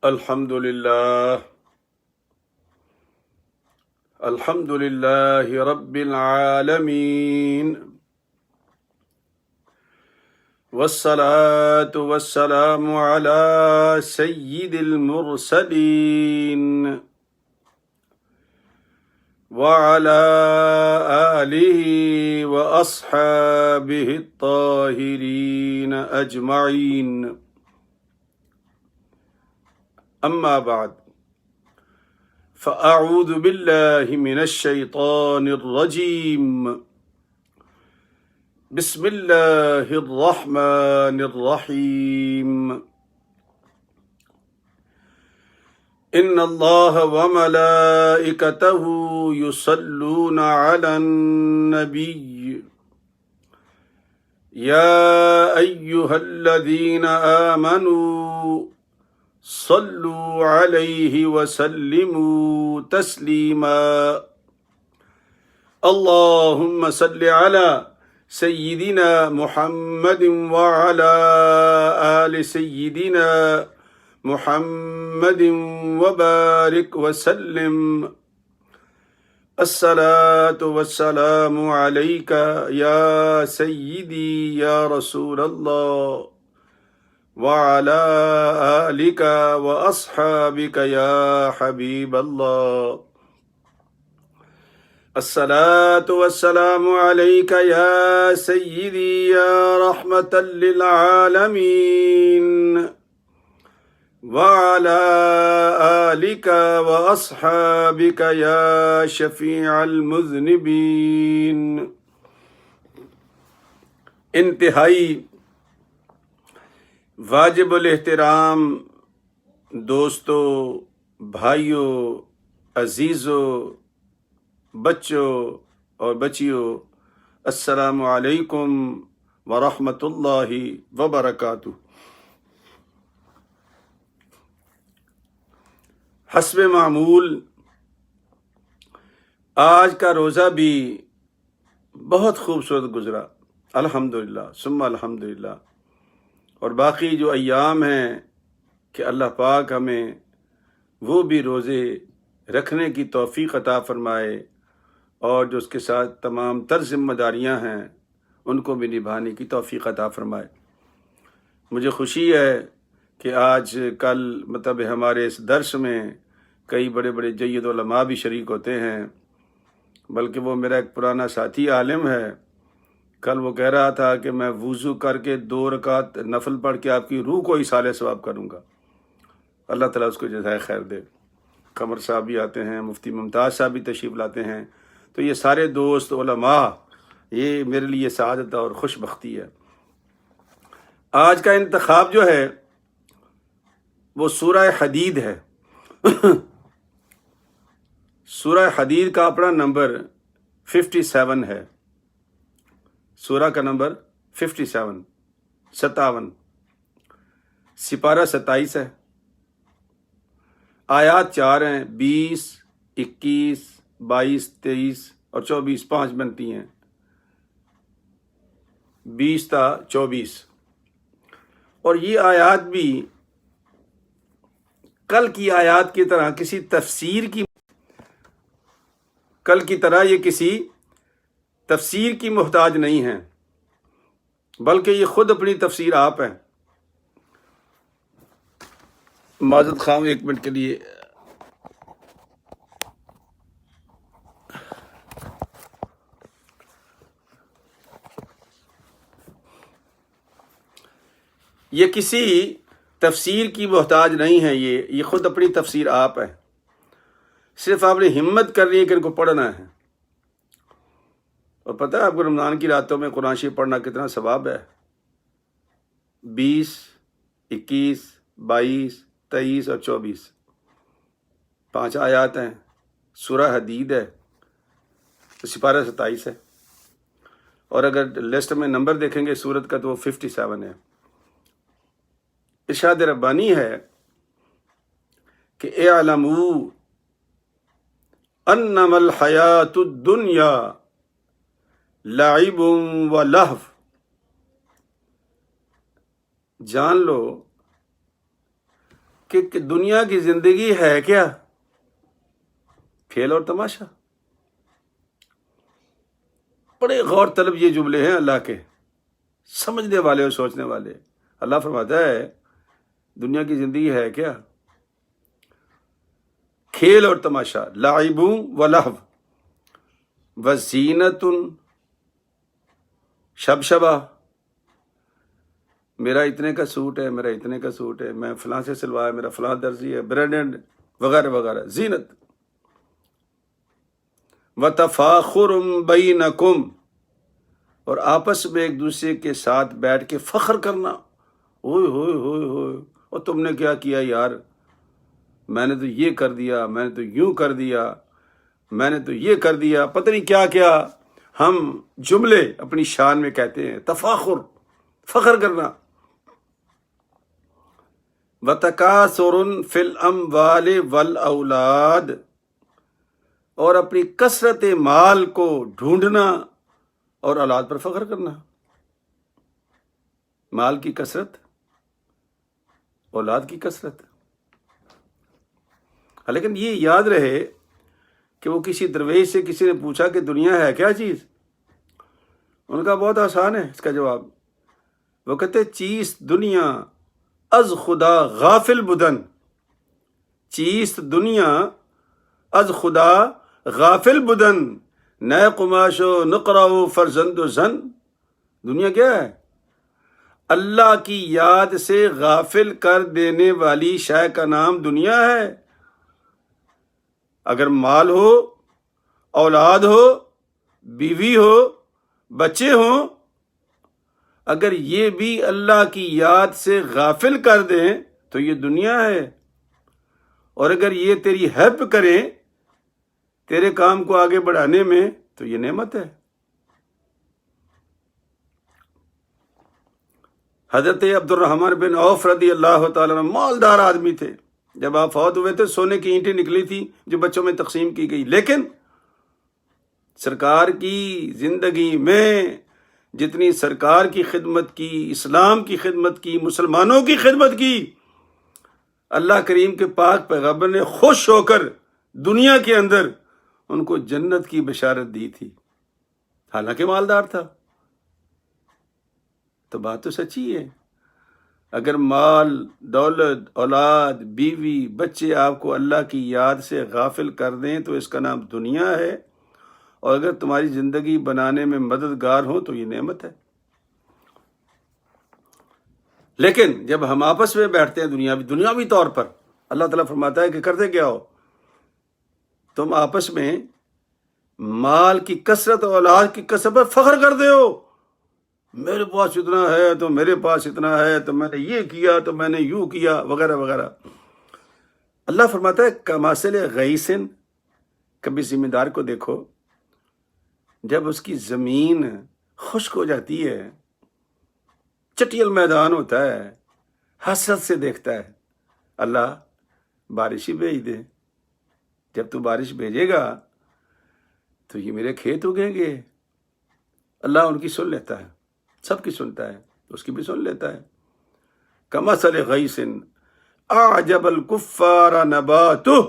الحمد لله رب العالمين، والصلاة والسلام على سيد المرسلين وعلى آله وأصحابه الطاهرين أجمعين. أما بعد، فأعوذ بالله من الشيطان الرجيم. بسم الله الرحمن الرحيم. إن الله وملائكته يصلون على النبي يا أيها الذين آمنوا صلوا عليه وسلموا تسليما. اللهم صل على سيدنا محمد وعلى آل سيدنا محمد وبارك وسلم. الصلاة والسلام عليك يا سيدي يا رسول الله وعلى آلك وأصحابك يا حبيب الله. الصلاة والسلام عليك يا سيدي يا رحمة للعالمين وعلى آلك وأصحابك يا شفيع المذنبين. انتہائی واجب الاحترام دوستوں، بھائیوں، عزیزوں، بچوں اور بچیوں، السلام علیکم ورحمۃ اللہ وبرکاتہ. حسب معمول آج کا روزہ بھی بہت خوبصورت گزرا، الحمدللہ ثم الحمدللہ. اور باقی جو ایام ہیں کہ اللہ پاک ہمیں وہ بھی روزے رکھنے کی توفیق عطا فرمائے، اور جو اس کے ساتھ تمام تر ذمہ داریاں ہیں ان کو بھی نبھانے کی توفیق عطا فرمائے. مجھے خوشی ہے کہ آج کل ہمارے اس درس میں کئی بڑے بڑے جید علماء بھی شریک ہوتے ہیں، بلکہ وہ میرا ایک پرانا ساتھی عالم ہے. کل وہ کہہ رہا تھا کہ میں وضو کر کے 2 رکعت نفل پڑھ کے آپ کی روح کو اصالہ ثواب کروں گا. اللہ تعالیٰ اس کو جزائے خیر دے. قمر صاحب بھی آتے ہیں، مفتی ممتاز صاحب بھی تشریف لاتے ہیں. تو یہ سارے دوست علماء، یہ میرے لیے سعادت اور خوش بختی ہے. آج کا انتخاب جو ہے وہ سورہ حدید ہے. سورہ حدید کا اپنا نمبر 57 ہے. سورہ کا نمبر 57 سپارہ 27 ہے. آیات 4 ہیں، 20، 21، 22، 23 اور 24، 5 بنتی ہیں، 20 تا 24. اور یہ آیات بھی کل کی آیات کی طرح کسی تفسیر کی محتاج نہیں ہیں، بلکہ یہ خود اپنی تفسیر آپ ہیں. معذرت خواہ 1 منٹ کے لیے. یہ کسی تفسیر کی محتاج نہیں ہے، یہ خود اپنی تفسیر آپ ہے. صرف آپ نے ہمت کرنی ہے کہ ان کو پڑھنا ہے. اور پتہ ہے آپ کو رمضان کی راتوں میں قرآن شریف پڑھنا کتنا ثواب ہے؟ 20، 21، 22، 23 اور 24، 5 آیات ہیں. سورہ حدید ہے، سپارہ 27 ہے. اور اگر لسٹ میں نمبر دیکھیں گے سورت کا تو وہ 57 ہے. ارشاد ربانی ہے کہ اعلموا انما الحیات الدنیا لعب و لہو، جان لو کہ دنیا کی زندگی ہے کیا؟ کھیل اور تماشا۔ بڑے غور طلب یہ جملے ہیں اللہ کے، سمجھنے والے اور سوچنے والے۔ اللہ فرماتا ہے دنیا کی زندگی ہے کیا؟ کھیل اور تماشا، لعب و لہو و زینت، شبشبہ، میرا اتنے کا سوٹ ہے، میرا اتنے کا سوٹ ہے، میں فلاں سے سلوایا، میرا فلاں درزی ہے، برانڈڈ وغیرہ وغیرہ، زینت۔ وتفاخر بینکم، اور آپس میں ایک دوسرے کے ساتھ بیٹھ کے فخر کرنا، ہوئے ہوئے ہوئے ہوئے، اور تم نے کیا کیا یار، میں نے تو یہ کر دیا، میں نے تو یوں کر دیا، میں نے تو یہ کر دیا، پتہ نہیں کیا کیا ہم جملے اپنی شان میں کہتے ہیں، تفاخر، فخر کرنا۔ وتکاثر فی الاموال والاولاد، اور اپنی کثرت مال کو ڈھونڈنا اور اولاد پر فخر کرنا۔ مال کی کثرت، اولاد کی کثرت۔ لیکن یہ یاد رہے کہ وہ کسی درویش سے کسی نے پوچھا کہ دنیا ہے کیا چیز؟ ان کا بہت آسان ہے اس کا جواب، وہ کہتے چیز دنیا از خدا غافل بدن، چیز دنیا از خدا غافل بدن، نئے قماش و نقرہ و فرزند و زن۔ دنیا کیا ہے؟ اللہ کی یاد سے غافل کر دینے والی شے کا نام دنیا ہے۔ اگر مال ہو، اولاد ہو، بیوی ہو، بچے ہوں، اگر یہ بھی اللہ کی یاد سے غافل کر دیں تو یہ دنیا ہے، اور اگر یہ تیری ہیلپ کریں تیرے کام کو آگے بڑھانے میں تو یہ نعمت ہے۔ حضرت عبد الرحمن بن عوف رضی اللہ تعالیٰ عنہ مالدار آدمی تھے، جب آپ فوت ہوئے تھے سونے کی اینٹیں نکلی تھی جو بچوں میں تقسیم کی گئی، لیکن سرکار کی زندگی میں جتنی سرکار کی خدمت کی، اسلام کی خدمت کی، مسلمانوں کی خدمت کی، اللہ کریم کے پاک پیغمبر نے خوش ہو کر دنیا کے اندر ان کو جنت کی بشارت دی تھی، حالانکہ مالدار تھا۔ تو بات تو سچی ہے، اگر مال، دولت، اولاد، بیوی، بچے آپ کو اللہ کی یاد سے غافل کر دیں تو اس کا نام دنیا ہے، اور اگر تمہاری زندگی بنانے میں مددگار ہوں تو یہ نعمت ہے۔ لیکن جب ہم آپس میں بیٹھتے ہیں دنیاوی طور پر، اللہ تعالیٰ فرماتا ہے کہ کرتے کیا ہو، تم آپس میں مال کی کثرت اور اولاد کی کثرت پر فخر کرتے ہو، میرے پاس اتنا ہے تو میرے پاس اتنا ہے تو میں نے یہ کیا تو میں نے یوں کیا وغیرہ وغیرہ۔ اللہ فرماتا ہے کمثل غیث، کبھی ذمہ دار کو دیکھو جب اس کی زمین خشک ہو جاتی ہے، چٹیل میدان ہوتا ہے، حسرت سے دیکھتا ہے، اللہ بارش ہی بھیج دے، جب تو بارش بھیجے گا تو یہ میرے کھیت اگیں گے۔ اللہ ان کی سن لیتا ہے، سب کی سنتا ہے، اس کی بھی سن لیتا ہے۔ کمثل غیث اعجب الکفار نباتہ،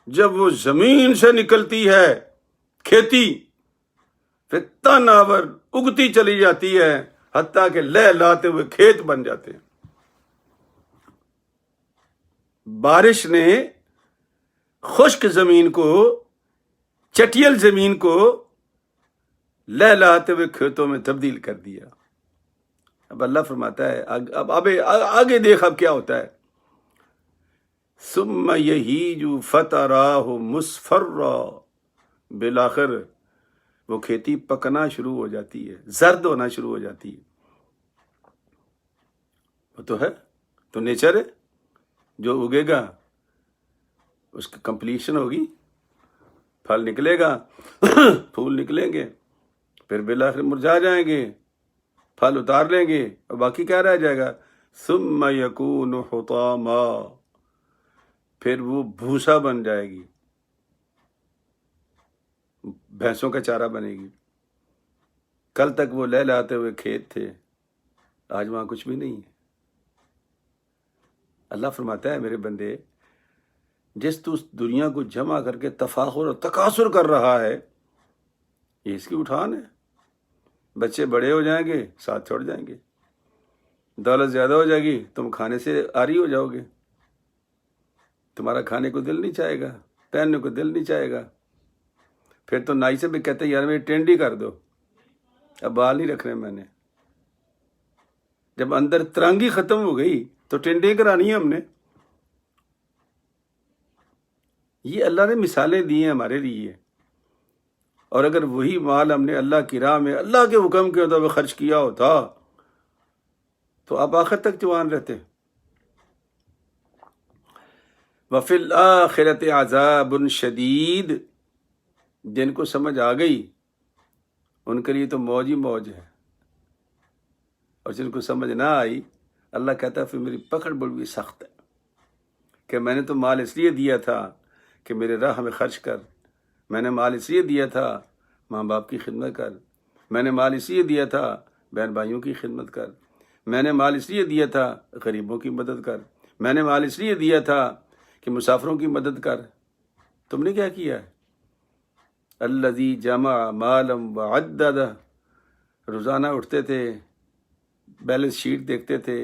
جب وہ زمین سے نکلتی ہے کھیتی، پھر تناور اگتی چلی جاتی ہے حتیٰ کہ لہلاتے ہوئے کھیت بن جاتے ہیں۔ بارش نے خشک زمین کو، چٹیل زمین کو لہلاتے ہوئے کھیتوں میں تبدیل کر دیا۔ اب اللہ فرماتا ہے اب آگے دیکھ اب کیا ہوتا ہے، ثم یہیج فتراہ مصفرا، بالآخر وہ کھیتی پکنا شروع ہو جاتی ہے، زرد ہونا شروع ہو جاتی ہے۔ وہ تو ہے، تو نیچر ہے، جو اگے گا اس کی کمپلیشن ہوگی، پھل نکلے گا، پھول نکلیں گے، پھر بالآخر مرجھا جائیں گے، پھل اتار لیں گے، اور باقی کیا رہ جائے گا، ثم یکون حطاما، پھر وہ بھوسا بن جائے گی، بھینسوں کا چارہ بنے گی۔ کل تک وہ لہلاتے ہوئے کھیت تھے، آج وہاں کچھ بھی نہیں ہے۔ اللہ فرماتا ہے میرے بندے، جس تو اس دنیا کو جمع کر کے تفاخر اور تکاثر کر رہا ہے، یہ اس کی اٹھان ہے۔ بچے بڑے ہو جائیں گے، ساتھ چھوڑ جائیں گے، دولت زیادہ ہو جائے گی، تم کھانے سے عاری ہو جاؤ گے، تمہارا کھانے کو دل نہیں چاہے گا، پہننے کو دل نہیں چاہے گا، پھر تو نائی سے بھی کہتے یار میری ٹینڈی کر دو، اب بال نہیں رکھنے میں نے۔ جب اندر ترانگی ختم ہو گئی تو ٹینڈی کرانی ہے ہم نے۔ یہ اللہ نے مثالیں دی ہیں ہمارے لیے، اور اگر وہی مال ہم نے اللہ کی راہ میں اللہ کے حکم کے مطابق خرچ کیا ہوتا تو آپ آخر تک جوان رہتے۔ وَفِي الْآخِرَةِ عَذَابٌ شَدِيدٌ، جن کو سمجھ آ گئی ان کے لیے تو موج ہی موج ہے، اور جن کو سمجھ نہ آئی اللہ کہتا ہے پھر میری پکڑ بڑی سخت ہے، کہ میں نے تو مال اس لیے دیا تھا کہ میرے راہ میں خرچ کر، میں نے مال اس لیے دیا تھا ماں باپ کی خدمت کر، میں نے مال اس لیے دیا تھا بہن بھائیوں کی خدمت کر، میں نے مال اس لیے دیا تھا غریبوں کی مدد کر، میں نے مال اس لیے دیا تھا کہ مسافروں کی مدد کر۔ تم نے کیا کیا ہے؟ الذی جمع مالا وعددہ، روزانہ اٹھتے تھے، بیلنس شیٹ دیکھتے تھے،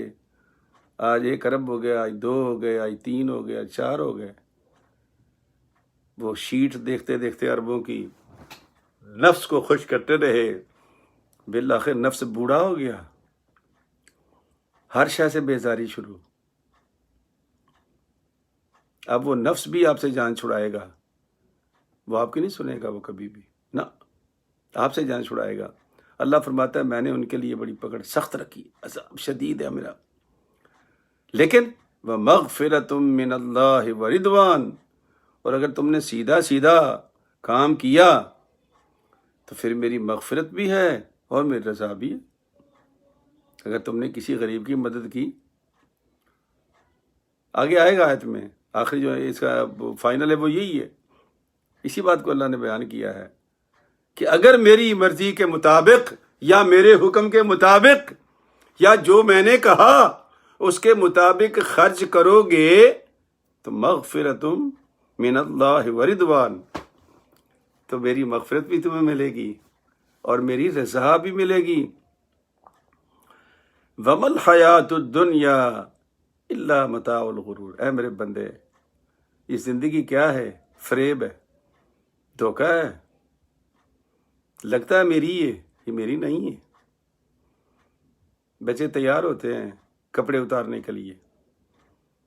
آج 1 ارب ہو گیا، آج 2 ہو گئے، آج 3 ہو گئے، آج 4 ہو گئے۔ وہ شیٹ دیکھتے دیکھتے اربوں کی نفس کو خوش کرتے رہے، بالآخر نفس بوڑھا ہو گیا، ہر شے سے بیزاری شروع۔ اب وہ نفس بھی آپ سے جان چھڑائے گا، وہ آپ کی نہیں سنے گا، وہ کبھی بھی نہ، آپ سے جان چھڑائے گا۔ اللہ فرماتا ہے میں نے ان کے لیے بڑی پکڑ سخت رکھی، عذاب شدید ہے میرا۔ لیکن وَمَغْفِرَةٌ مِّنَ اللَّهِ وَرِضْوَانٌ، اور اگر تم نے سیدھا سیدھا کام کیا تو پھر میری مغفرت بھی ہے اور میری رضا بھی ہے۔ اگر تم نے کسی غریب کی مدد کی، آگے آئے گا آیت میں، آخری جو ہے اس کا فائنل ہے وہ یہی ہے، اسی بات کو اللہ نے بیان کیا ہے کہ اگر میری مرضی کے مطابق یا میرے حکم کے مطابق یا جو میں نے کہا اس کے مطابق خرچ کرو گے تو مغفرتم من اللہ ورضوان، تو میری مغفرت بھی تمہیں ملے گی اور میری رضا بھی ملے گی۔ وَمَا الْحَيَاةُ الدُّنْيَا إِلَّا مَتَاعُ الْغُرُورِ، اے میرے بندے یہ زندگی کیا ہے؟ فریب ہے، دھوکہ ہے، لگتا ہے میری ہے، یہ میری نہیں ہے۔ بچے تیار ہوتے ہیں کپڑے اتارنے کے لیے،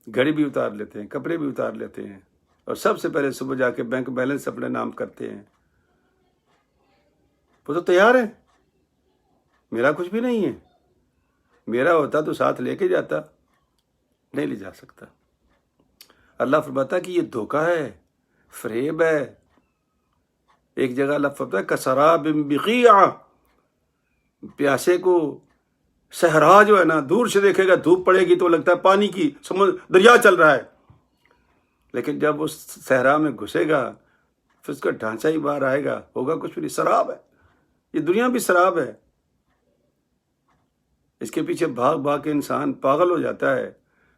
گھڑی بھی اتار لیتے ہیں، کپڑے بھی اتار لیتے ہیں، اور سب سے پہلے صبح جا کے بینک بیلنس اپنے نام کرتے ہیں۔ وہ تو تیار ہے، میرا کچھ بھی نہیں ہے، میرا ہوتا تو ساتھ لے کے جاتا، نہیں لے جا سکتا۔ اللہ فرماتا کہ یہ دھوکہ ہے، فریب ہے۔ ایک جگہ اللہ فرماتا ہے کسراب بقیع، پیاسے کو صحرا جو ہے نا دور سے دیکھے گا، دھوپ پڑے گی تو لگتا ہے پانی کی دریا چل رہا ہے، لیکن جب اس صحرا میں گھسے گا پھر اس کا ڈھانچہ ہی باہر آئے گا، ہوگا کچھ بھی نہیں، سراب ہے۔ یہ دنیا بھی سراب ہے، اس کے پیچھے بھاگ بھاگ کے انسان پاگل ہو جاتا ہے،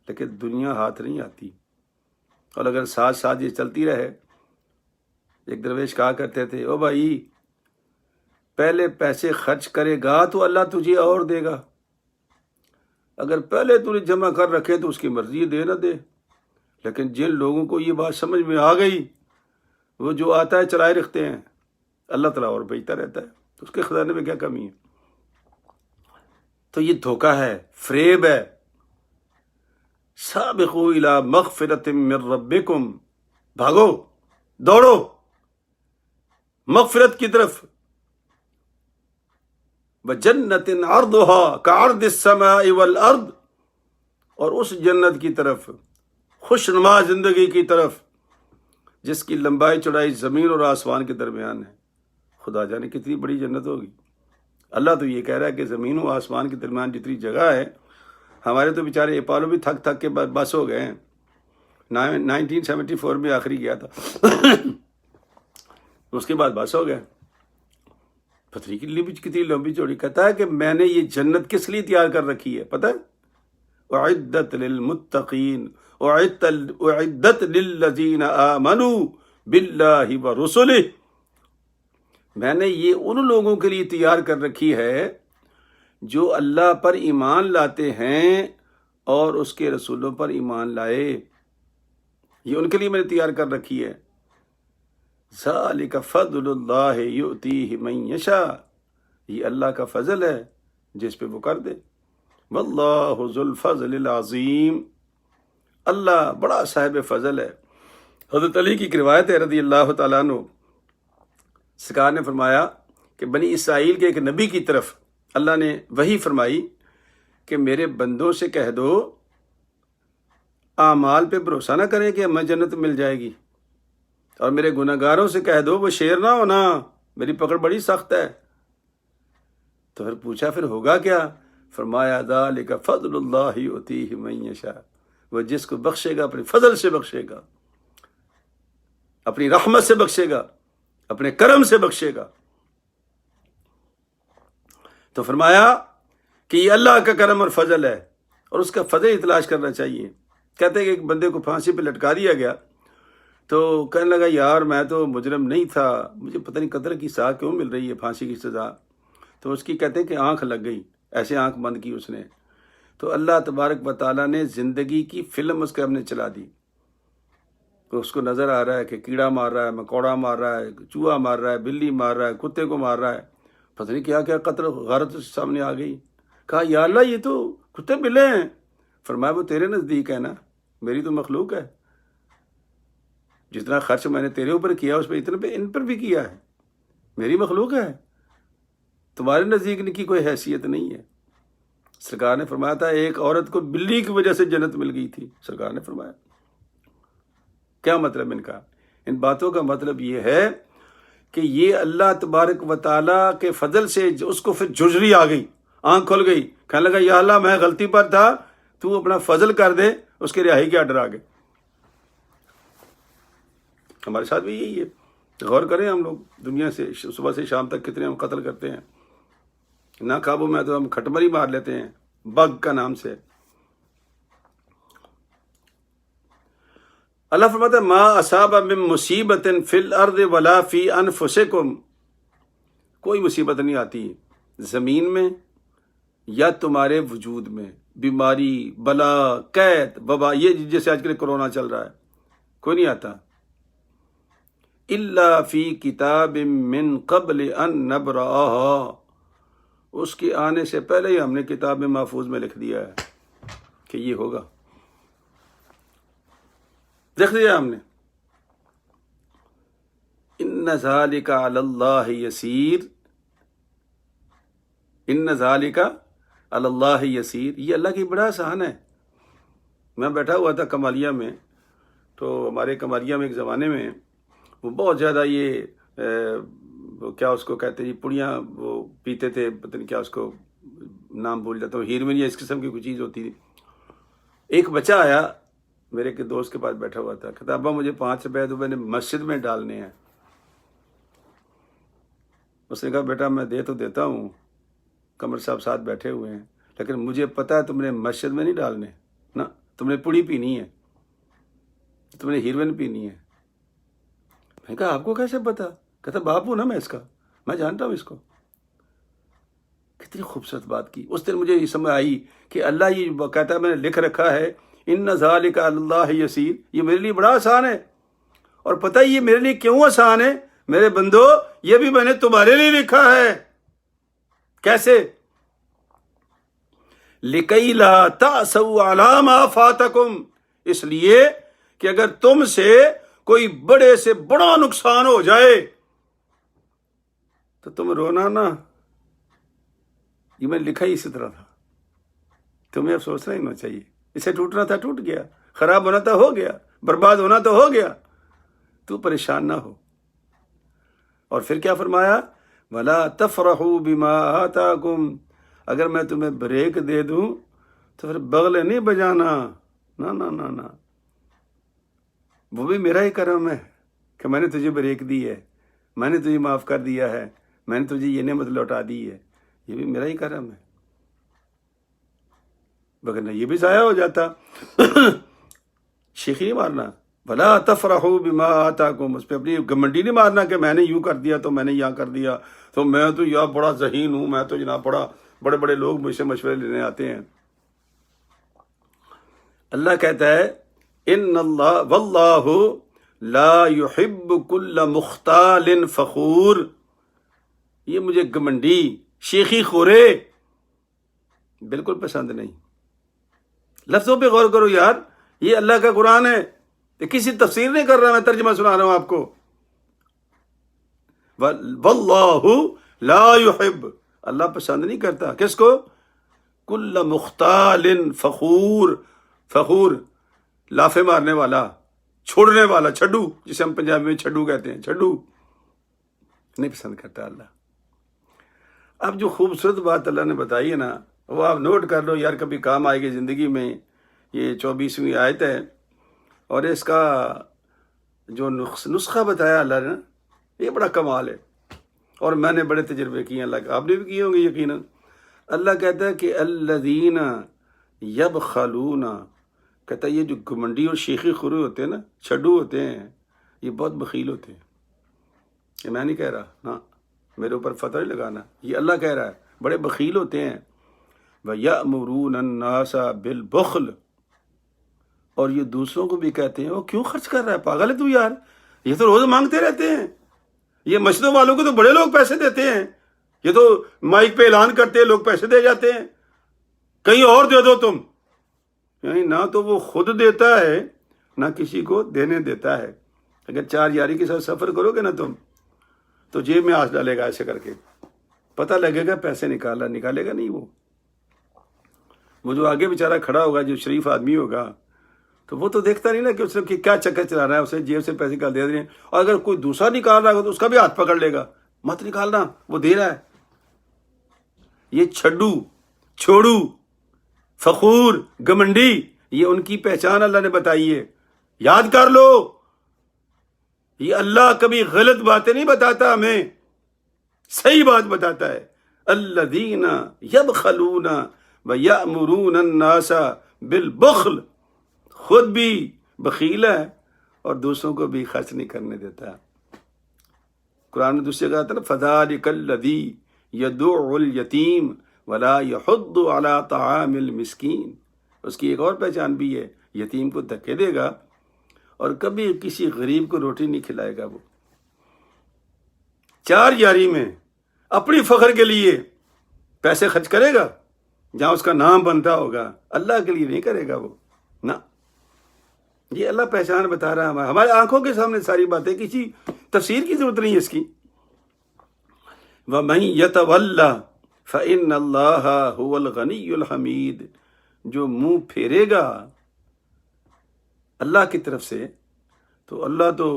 لیکن دنیا ہاتھ نہیں آتی۔ اور اگر ساتھ ساتھ یہ چلتی رہے، ایک درویش کہا کرتے تھے او بھائی پہلے پیسے خرچ کرے گا تو اللہ تجھے اور دے گا، اگر پہلے تو نے جمع کر رکھے تو اس کی مرضی دے نہ دے۔ لیکن جن لوگوں کو یہ بات سمجھ میں آ گئی وہ جو آتا ہے چلائے رکھتے ہیں، اللہ تعالیٰ اور بھیجتا رہتا ہے، تو اس کے خزانے میں کیا کمی ہے؟ تو یہ دھوکہ ہے، فریب ہے۔ سابقوا الی مغفرۃ من ربکم، بھاگو دوڑو مغفرت کی طرف، وجنت عرضها كعرض السماء والارض، اور اس جنت کی طرف، خوشنما زندگی کی طرف جس کی لمبائی چوڑائی زمین اور آسمان کے درمیان ہے۔ خدا جانے کتنی بڑی جنت ہوگی۔ اللہ تو یہ کہہ رہا ہے کہ زمین و آسمان کے درمیان جتنی جگہ ہے، ہمارے تو بیچارے اپالو بھی تھک تھک کے بس ہو گئے ہیں۔ 1974 میں آخری گیا تھا اس کے بعد بس ہو گئے۔ پتری کی کتنی لمبی چوڑی، کہتا ہے کہ میں نے یہ جنت کس لیے تیار کر رکھی ہے پتہ ہے؟ اعدت للمتقین اعدت للذین آمنوا باللہ ورسلہ، میں نے یہ ان لوگوں کے لیے تیار کر رکھی ہے جو اللہ پر ایمان لاتے ہیں اور اس کے رسولوں پر ایمان لائے، یہ ان کے لیے میں نے تیار کر رکھی ہے۔ ذالک فضل اللہ یؤتیہ من یشاء، یہ اللہ کا فضل ہے جس پہ وہ کر دے۔ واللہ ذو الفضل العظیم، اللہ بڑا صاحب فضل ہے۔ حضرت علی کی ایک روایت ہے رضی اللہ تعالیٰ عنہ، سرکار نے فرمایا کہ بنی اسرائیل کے ایک نبی کی طرف اللہ نے وحی فرمائی کہ میرے بندوں سے کہہ دو اعمال پہ بھروسہ نہ کریں کہ ہمیں جنت مل جائے گی، اور میرے گناہ گاروں سے کہہ دو وہ شیر نہ ہونا، میری پکڑ بڑی سخت ہے۔ تو پھر پوچھا پھر ہوگا کیا؟ فرمایا ذالک فضل اللہ یؤتیہ من یشاء، وہ جس کو بخشے گا اپنے فضل سے بخشے گا، اپنی رحمت سے بخشے گا، اپنے کرم سے بخشے گا۔ تو فرمایا کہ یہ اللہ کا کرم اور فضل ہے، اور اس کا فضل تلاش کرنا چاہیے۔ کہتے ہیں کہ ایک بندے کو پھانسی پہ لٹکا دیا گیا، تو کہنے لگا یار میں تو مجرم نہیں تھا، مجھے پتہ نہیں قتل کی سزا کیوں مل رہی ہے، پھانسی کی سزا۔ تو اس کی کہتے ہیں کہ آنکھ لگ گئی، ایسے آنکھ بند کی اس نے، تو اللہ تبارک و تعالیٰ نے زندگی کی فلم اس کے ہم نے چلا دی۔ تو اس کو نظر آ رہا ہے کہ کیڑا مار رہا ہے، مکوڑا مار رہا ہے، چوہا مار رہا ہے، بلی مار رہا ہے، کتے کو مار رہا ہے، پتہ نہیں کیا کیا قتل غارت سامنے آ گئی۔ کہا یا اللہ یہ تو کتے بلے ہیں۔ فرمایا وہ تیرے نزدیک ہے نا، میری تو مخلوق ہے، جتنا خرچ میں نے تیرے اوپر کیا اس پہ اتنے پہ ان پر بھی کیا ہے، میری مخلوق ہے، تمہارے نزدیک ان کی کوئی حیثیت نہیں ہے۔ سرکار نے فرمایا تھا ایک عورت کو بلی کی وجہ سے جنت مل گئی تھی، سرکار نے فرمایا۔ کیا مطلب ان کا؟ ان باتوں کا مطلب یہ ہے کہ یہ اللہ تبارک و تعالیٰ کے فضل سے اس کو پھر جھجری آ گئی، آنکھ کھل گئی، کہنے لگا یا اللہ میں غلطی پر تھا، تو اپنا فضل کر دے، اس کے رہائی کے آرڈر آ گئے۔ ہمارے ساتھ بھی یہی ہے، غور کریں ہم لوگ دنیا سے صبح سے شام تک کتنے ہم قتل کرتے ہیں، نہ قابو میں تو ہم کھٹمری مار لیتے ہیں بگ کا نام سے۔ اللہ فرماتا ہے ما اصاب من مصیبت فی الارض ولا فی انفسکم، کوئی مصیبت نہیں آتی زمین میں یا تمہارے وجود میں، بیماری، بلا، قید، وبا، یہ جیسے آج کل کرونا چل رہا ہے، کوئی نہیں آتا۔ الا فی کتاب من قبل ان نبرأہا، اس کے آنے سے پہلے ہی ہم نے کتاب میں محفوظ میں لکھ دیا ہے کہ یہ ہوگا، لکھ دیا ہم نے۔ ان ذالک علی اللہ یسیر، ان ذالک علی اللہ یسیر، یہ اللہ کی بڑا آسان ہے۔ میں بیٹھا ہوا تھا کمالیہ میں، تو ہمارے کمالیہ میں ایک زمانے میں وہ بہت زیادہ یہ وہ کیا اس کو کہتے ہیں جی پڑیاں وہ پیتے تھے، پتہ نہیں کیا اس کو نام بھول جاتا ہوں، ہیروین یا اس قسم کی کوئی چیز ہوتی تھی۔ ایک بچہ آیا میرے کے دوست کے پاس بیٹھا ہوا تھا، کہتا ابا مجھے 5 روپے تو میں نے مسجد میں ڈالنے ہیں۔ اس نے کہا بیٹا میں دے تو دیتا ہوں، قمر صاحب ساتھ بیٹھے ہوئے ہیں، لیکن مجھے پتا ہے تم نے مسجد میں نہیں ڈالنے نا، تم نے پڑی پینی ہے، تم نے ہیروین پینی ہے۔ میں نے کہا آپ کو کیسے پتا؟ کہتا باپ ہوں نا میں اس کا، میں جانتا ہوں اس کو۔ کتنی خوبصورت بات کی۔ اس دن مجھے یہ سمجھ آئی کہ اللہ یہ کہتا ہے میں نے لکھ رکھا ہے ان ذالک علی اللہ یسیر، یہ میرے لیے بڑا آسان ہے۔ اور پتہ یہ میرے لیے کیوں آسان ہے؟ میرے بندو یہ بھی میں نے تمہارے لیے لکھا ہے۔ کیسے؟ لِکَیْ لَا تَأْسَوْا عَلَىٰ مَا فَاتَکُمْ، اس لیے کہ اگر تم سے کوئی بڑے سے بڑا نقصان ہو جائے تو تم رونا نا، یہ میں نے لکھا ہی اسی طرح تھا، تمہیں اب سوچنا ہی نہ چاہیے، اسے ٹوٹنا تھا ٹوٹ گیا، خراب ہونا تھا ہو گیا، برباد ہونا تو ہو گیا، تو پریشان نہ ہو۔ اور پھر کیا فرمایا؟ وَلَا تَفْرَحُوا بِمَا آتَاكُمْ، اگر میں تمہیں بریک دے دوں تو پھر بغلے نہیں بجانا، نہ نہ نہ نہ، وہ بھی میرا ہی کرم ہے کہ میں نے تجھے بریک دی ہے، میں نے تجھے معاف کر دیا ہے، میں نے تجھے یہ نعمت لوٹا دی ہے، یہ بھی میرا ہی کرم ہے۔ وگرنہ یہ بھی ضائع ہو جاتا۔ شیخی نہیں مارنا، بھلا تفرحوا بما آتاکم، اس پہ اپنی گمنڈی نہیں مارنا کہ میں نے یوں کر دیا تو میں نے یہاں کر دیا تو میں تو یا بڑا ذہین ہوں، میں تو جناب بڑا بڑے بڑے لوگ مجھ سے مشورے لینے آتے ہیں۔ اللہ کہتا ہے ان اللہ واللہ لا يحب كل مختال فخور، یہ مجھے گمنڈی شیخی خورے بالکل پسند نہیں۔ لفظوں پہ غور کرو یار، یہ اللہ کا قرآن ہے، یہ کسی تفسیر نہیں کر رہا، میں ترجمہ سنا رہا ہوں آپ کو۔ واللہ لا يحب، اللہ پسند نہیں کرتا کس کو؟ کل مختال فخور، فخور لافے مارنے والا، چھوڑنے والا، چھڈو، جسے ہم پنجابی میں چھڈو کہتے ہیں، چھڈو نہیں پسند کرتا اللہ۔ اب جو خوبصورت بات اللہ نے بتائی ہے نا، وہ آپ نوٹ کر لو یار، کبھی کام آئے گی زندگی میں۔ یہ 24ویں آیت ہے، اور اس کا جو نسخہ بتایا اللہ نے، یہ بڑا کمال ہے، اور میں نے بڑے تجربے کیے ہیں، اللہ آپ نے بھی کیے ہوں گے یقیناً۔ اللہ کہتا ہے کہ الذین یبخلون، کہتا ہے یہ جو گھمنڈی اور شیخی خوری ہوتے ہیں نا، چھڈو ہوتے ہیں، یہ بہت بخیل ہوتے ہیں۔ یہ میں نہیں کہہ رہا، ہاں میرے اوپر فتح نہیں لگانا، یہ اللہ کہہ رہا ہے، بڑے بخیل ہوتے ہیں۔ وَيَأْمُرُونَ النَّاسَ بِالْبُخْلِ، اور یہ دوسروں کو بھی کہتے ہیں وہ کیوں خرچ کر رہا ہے، پاگل ہے تو یار، یہ تو روز مانگتے رہتے ہیں، یہ مسجدوں والوں کو تو بڑے لوگ پیسے دیتے ہیں، یہ تو مائک پہ اعلان کرتے ہیں، لوگ پیسے دے جاتے ہیں، کہیں اور دے دو تم۔ یعنی نہ تو وہ خود دیتا ہے نہ کسی کو دینے دیتا ہے۔ اگر 4 یاری کے ساتھ سفر کرو گے نا تم، تو جیب میں ہاتھ ڈالے گا ایسے کر کے، پتہ لگے گا پیسے نکالے گا نہیں۔ وہ جو آگے بیچارہ کھڑا ہوگا، جو شریف آدمی ہوگا، تو وہ تو دیکھتا نہیں نا کہ اس نے کیا چکر چلا رہا ہے، اسے جیب سے پیسے نکال دے رہے ہیں، اور اگر کوئی دوسرا نکال رہا ہوگا تو اس کا بھی ہاتھ پکڑ لے گا، مت نکالنا، وہ دے رہا ہے۔ یہ چھڈو، چھوڑو، فخور، گمنڈی، یہ ان کی پہچان اللہ نے بتائی ہے، یاد کر لو۔ یہ اللہ کبھی غلط باتیں نہیں بتاتا ہمیں، صحیح بات بتاتا ہے۔ الذین یبخلون ویأمرون الناس بالبخل، خود بھی بخیل ہے اور دوسروں کو بھی خرچ نہیں کرنے دیتا۔ قرآن میں دوسری جگہ آتا ہے نا، فذلک الذی یدع الیتیم ولا یحض علی طعام المسکین، اس کی ایک اور پہچان بھی ہے، یتیم کو دھکے دے گا اور کبھی کسی غریب کو روٹی نہیں کھلائے گا۔ وہ 4 یاری میں اپنی فخر کے لیے پیسے خرچ کرے گا جہاں اس کا نام بنتا ہوگا، اللہ کے لیے نہیں کرے گا وہ، نہ۔ یہ اللہ پہچان بتا رہا ہے ہمارے آنکھوں کے سامنے ساری باتیں، کسی تفسیر کی ضرورت نہیں ہے اس کی۔ وَمَن يَتَوَلَّ فَإِنَّ اللَّهَ هُوَ الْغَنِيُّ الْحَمِيدُ، جو منہ پھیرے گا اللہ کی طرف سے تو اللہ تو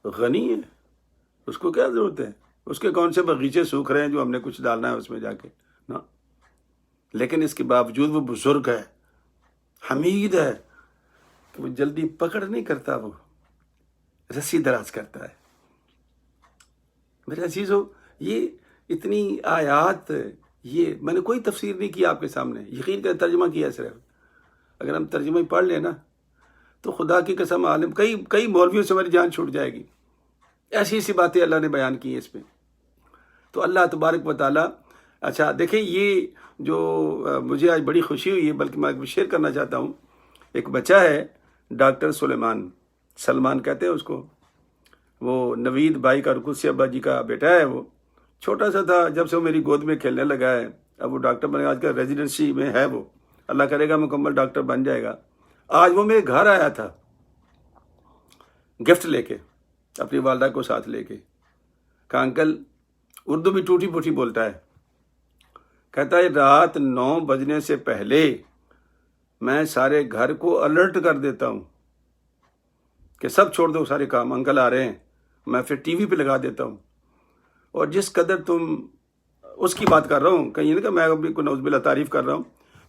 غنی ہے، اس کو کیا ضرورت ہے، اس کے کون سے باغیچے سوکھ رہے ہیں جو ہم نے کچھ ڈالنا ہے اس میں جا کے، نا۔ لیکن اس کے باوجود وہ بزرگ ہے، حمید ہے، کہ وہ جلدی پکڑ نہیں کرتا، وہ رسی دراز کرتا ہے۔ میرے عزیزو، یہ اتنی آیات، یہ میں نے کوئی تفسیر نہیں کی آپ کے سامنے، یقین کا ترجمہ کیا صرف۔ اگر ہم ترجمہ ہی پڑھ لیں نا تو خدا کی قسم عالم کئی مولویوں سے ہماری جان چھوٹ جائے گی، ایسی ایسی باتیں اللہ نے بیان کی ہیں اس میں۔ تو اللہ تبارک و تعالیٰ، اچھا دیکھیں، یہ جو مجھے آج بڑی خوشی ہوئی ہے، بلکہ میں شیئر کرنا چاہتا ہوں۔ ایک بچہ ہے ڈاکٹر سلمان کہتے ہیں اس کو، وہ نوید بھائی کا، رکوسی ابا جی کا بیٹا ہے۔ وہ چھوٹا سا تھا جب سے وہ میری گود میں کھیلنے لگا ہے، اب وہ ڈاکٹر بنے گا، آج کل ریزیڈنسی میں ہے وہ، اللہ کرے گا مکمل ڈاکٹر بن جائے گا۔ آج وہ میرے گھر آیا تھا گفٹ لے کے، اپنی والدہ کو ساتھ لے کے، کہا انکل، اردو بھی ٹوٹی پھوٹی بولتا ہے، کہتا ہے رات 9 بجنے سے پہلے میں سارے گھر کو الرٹ کر دیتا ہوں کہ سب چھوڑ دو سارے کام، انکل آ رہے ہیں۔ میں پھر ٹی وی پہ لگا دیتا ہوں، اور جس قدر تم اس کی بات کر رہا ہوں، کہیں نہیں کہ میں ابھی کو نعوذ باللہ تعریف کر رہا ہوں،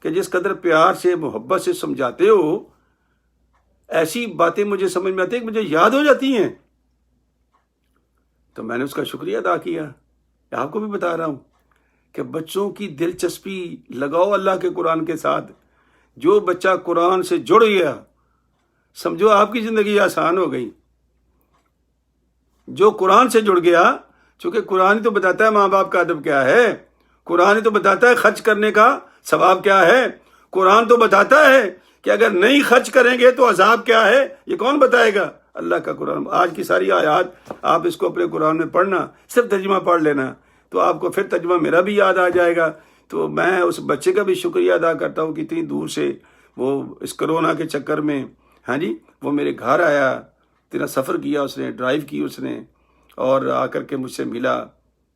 کہ جس قدر پیار سے محبت سے سمجھاتے ہو، ایسی باتیں مجھے سمجھ میں آتی ہیں کہ مجھے یاد ہو جاتی ہیں۔ تو میں نے اس کا شکریہ ادا کیا۔ آپ کو بھی بتا رہا ہوں کہ بچوں کی دلچسپی لگاؤ اللہ کے قرآن کے ساتھ، جو بچہ قرآن سے جڑ گیا سمجھو آپ کی زندگی آسان ہو گئی. جو قرآن سے جڑ گیا، چونکہ قرآن تو بتاتا ہے ماں باپ کا ادب کیا ہے، قرآن تو بتاتا ہے خرچ کرنے کا ثواب کیا ہے، قرآن تو بتاتا ہے کہ اگر نہیں خرچ کریں گے تو عذاب کیا ہے. یہ کون بتائے گا؟ اللہ کا قرآن. آج کی ساری آیات آپ اس کو اپنے قرآن میں پڑھنا، صرف ترجمہ پڑھ لینا تو آپ کو پھر ترجمہ میرا بھی یاد آ جائے گا. تو میں اس بچے کا بھی شکریہ ادا کرتا ہوں کہ اتنی دور سے وہ اس کرونا کے چکر میں ہاں جی وہ میرے گھر آیا، اتنا سفر کیا اس نے، ڈرائیو کی اس نے، اور آ کر کے مجھ سے ملا،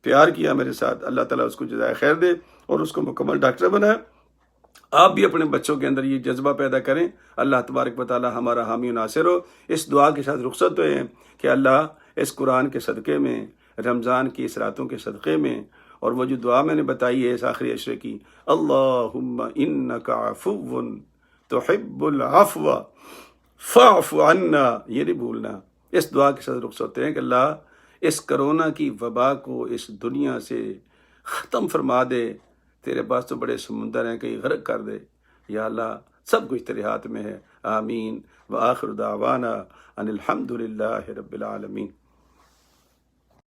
پیار کیا میرے ساتھ. اللہ تعالیٰ اس کو جزائے خیر دے اور اس کو مکمل ڈاکٹر بنائے. آپ بھی اپنے بچوں کے اندر یہ جذبہ پیدا کریں. اللہ تبارک و تعالیٰ ہمارا حامی و ناصر ہو. اس دعا کے ساتھ رخصت ہوئے ہیں کہ اللہ اس قرآن کے صدقے میں، رمضان کی اس راتوں کے صدقے میں، اور وہ جو دعا میں نے بتائی ہے اس آخری عشرے کی، اللہم انک عفو تحب العفو فاعف عنا، یہ نہیں بھولنا. اس دعا کے ساتھ رخصت ہوتے ہیں کہ اللہ اس کرونا کی وبا کو اس دنیا سے ختم فرما دے. تیرے پاس تو بڑے سمندر ہیں، کہیں غرق کر دے. یا اللہ سب کچھ تیرے ہاتھ میں ہے. آمین. وآخر دعوانا ان الحمد للہ رب العالمین.